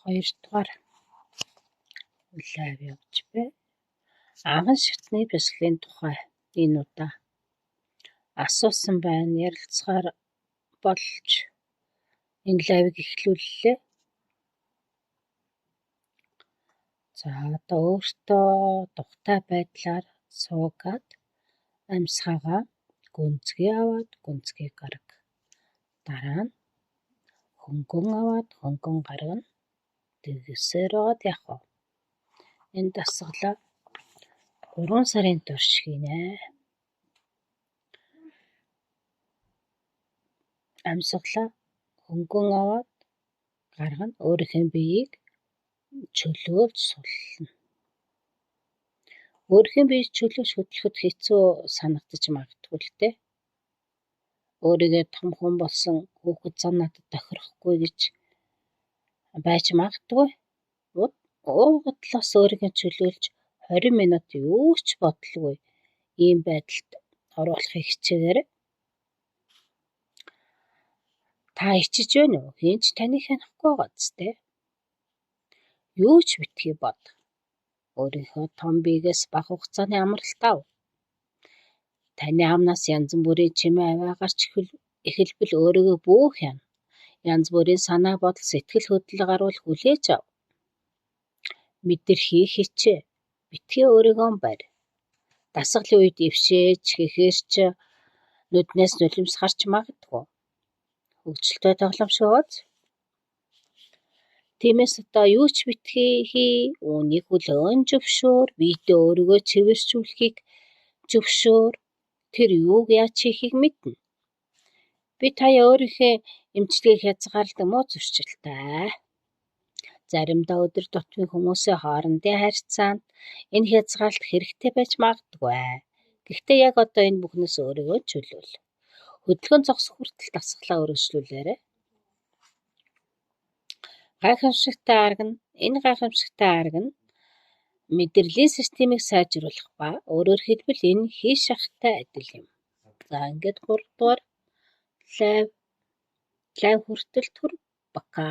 Хоёрдугаар лайв явж бай. Анхан шатны бясалгын тухай энэ удаа асуусан байна. Ярилцахаар болж энэ лайвыг эхлүүллээ. За одоо өөртөө духтай байдлаар суугаад амьсгаагаа гүнзгий аваад гүнзгий гарга. Дараа нь хөнгөн аваад хөнгөн гаргана. Тэгсээр байгаад явах уу. Энэ дасгалаа 3 сарын турш хийнэ. Амьсгалаа хөнгөн аваад гаргана. Өөрийнхөө биеийг чөлөөлж суллана. Өөрийнхөө биеийг чөлөөлж хөдлөхөд хэцүү санагдаж магадгүй л дээ. Өөрийгөө том хүн болсон хүүхэд зан надад тохирохгүй гэж байж магадгүй. Уугад л бас өөрийгөө чөлөөлж 20 минут юу ч бодлого ийм байдалд оруулахыг хичээгээрэй. Та ичиж байна уу? Хин ч таныг ханихгүй байгаа зү. Юу ч битгий бод. Өөрийнхөө том биегээс бага хугацааны амралт ав. Таны амнаас янз бүрийн чимээ аваа гарч эхэлбэл өөрийгөө бүү хяна. Янз бүрийн санаа бодол сэтгэл хөдлөл гарвал хүлээж ав. Мэдэрхий хичээ. Битгий өөрийгөө барь. Дасгалын үед ившээж хэхээрч нүднээс нулимс гарч магадгүй. Хөгжилтэй тоглоомш ууз. Тиймээс одоо юу ч битгий хий, үүнийг хүлээн зөвшөөр, видео өөрийгөө цэвэржүүлэхийг зөвшөөр. Тэр юуг яаж хийхийг мэднэ. Би таяа өөрийнхөө эмчилгээг хязгаарладаг муу зөрчилтэй. Заримдаа өдөр тутмын хүмүүсийн хоорондын харьцаанд энэ хязгаарлалт хэрэгтэй байж магадгүй. Гэхдээ яг одоо энэ бүхнээс өөрийгөө чөлөөл. Хөдөлгөөн зогсох хүртэл дасгалаа өргөжлүүлээрэй. Энэ гайхамшигтай арга нь мэдрэлийн системийг сайжруулах ба өөрөөр хэлбэл энэ хий шахтай адил юм. За ингээд 3 дугаар лайв хүртэл бака.